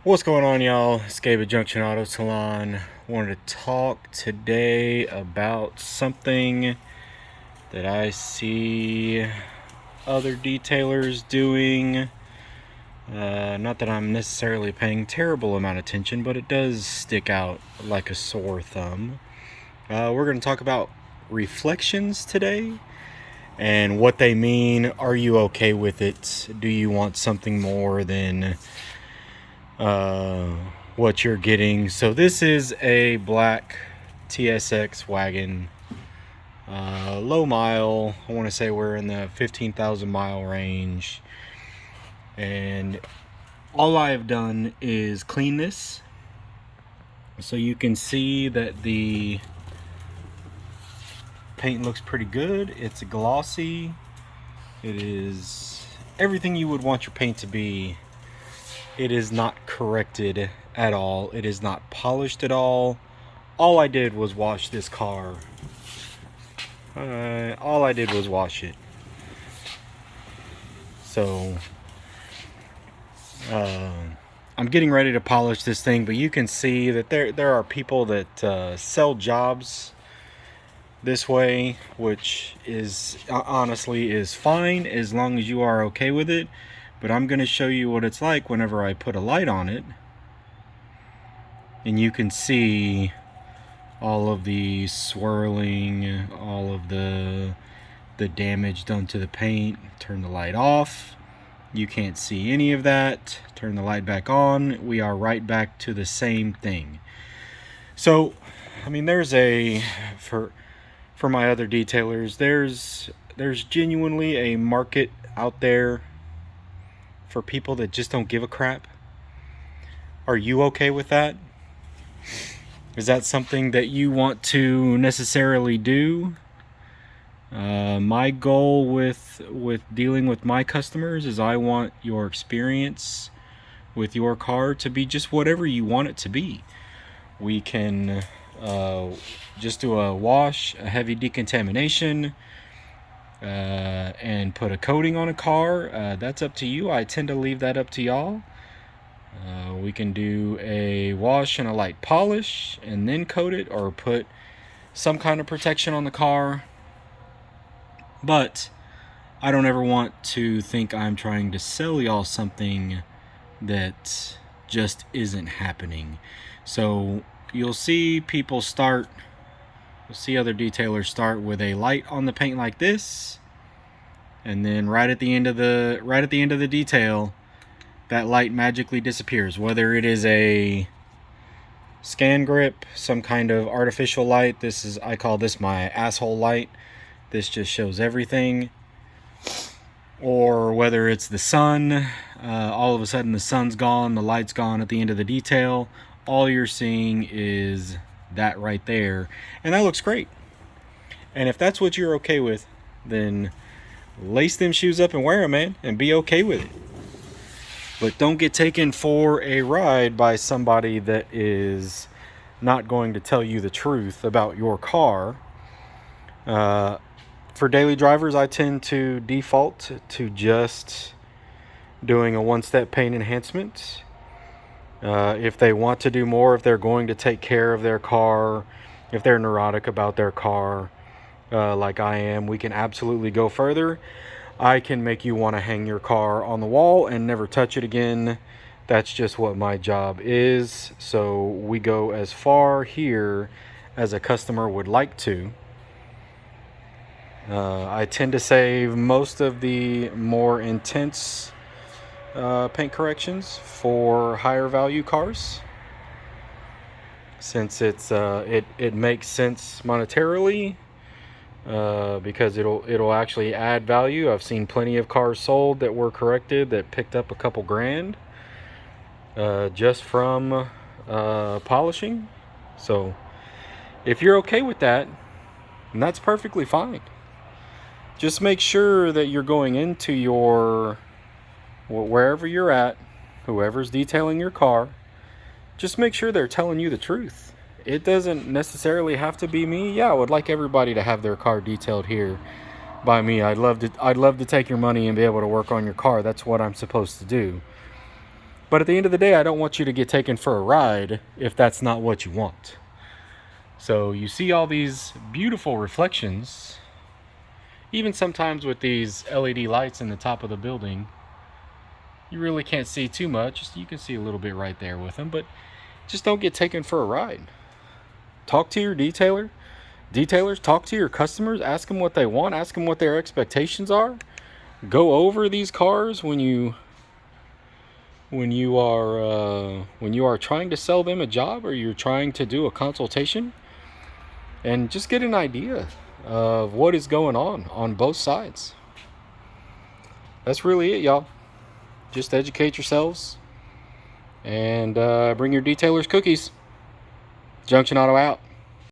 What's going on, y'all? It's Gabe at Junction Auto Salon. Wanted to talk today about something that I see other detailers doing. Not that I'm necessarily paying terrible amount of attention, but it does stick out like a sore thumb. We're going to talk about reflections today and what they mean. Are you okay with it? Do you want something more than uh, what you're getting? So this is a black TSX wagon, low mile. I want to say we're in the 15,000 mile range, and all I've done is clean this, so you can see that the paint looks pretty good. It's glossy. It is everything you would want your paint to be. It is not corrected at all. It is not polished at all. All I did was wash this car. All I did was wash it. So uh, I'm getting ready to polish this thing, but you can see that there are people that sell jobs this way, which is honestly is fine as long as you are okay with it. But I'm going to show you what it's like whenever I put a light on it, and you can see all of the swirling, all of the damage done to the paint. Turn the light off. You can't see any of that. Turn the light back on. We are right back to the same thing. So, I mean, there's a for my other detailers, there's genuinely a market out there for people that just don't give a crap. Are you okay with that? Is that something that you want to necessarily do? My goal with dealing with my customers is I want your experience with your car to be just whatever you want it to be. We can just do a wash, a heavy decontamination, and put a coating on a car. That's up to you. I tend to leave that up to y'all. We can do a wash and a light polish and then coat it, or put some kind of protection on the car. But I don't ever want to think I'm trying to sell y'all something that just isn't happening. So you'll see other detailers start with a light on the paint like this, and then right at the end of the detail, that light magically disappears. Whether it is a scan grip, some kind of artificial light. I call this my asshole light. This just shows everything. Or whether it's the sun, all of a sudden the sun's gone, the light's gone at the end of the detail. All you're seeing is that right there, and that looks great. And if that's what you're okay with, then lace them shoes up and wear them, man, and be okay with it. But don't get taken for a ride by somebody that is not going to tell you the truth about your car. For daily drivers, I tend to default to just doing a one-step paint enhancement. If they want to do more, if they're going to take care of their car, if they're neurotic about their car, like I am, we can absolutely go further. I can make you want to hang your car on the wall and never touch it again. That's just what my job is. So we go as far here as a customer would like to. I tend to save most of the more intense paint corrections for higher value cars, since it makes sense monetarily, because it'll actually add value. I've seen plenty of cars sold that were corrected that picked up a couple grand just from polishing. So if you're okay with that, and that's perfectly fine. Just make sure that you're going into wherever you're at, whoever's detailing your car, just make sure they're telling you the truth. It doesn't necessarily have to be me. Yeah, I would like everybody to have their car detailed here by me. I'd love to take your money and be able to work on your car. That's what I'm supposed to do. But at the end of the day, I don't want you to get taken for a ride if that's not what you want. So you see all these beautiful reflections, even sometimes with these LED lights in the top of the building. You really can't see too much. You can see a little bit right there with them, but just don't get taken for a ride. Talk to your detailers, talk to your customers, ask them what they want, ask them what their expectations are. Go over these cars when you are trying to sell them a job, or you're trying to do a consultation, and just get an idea of what is going on both sides. That's really it, y'all. Just educate yourselves and bring your detailers cookies. Junction Auto out.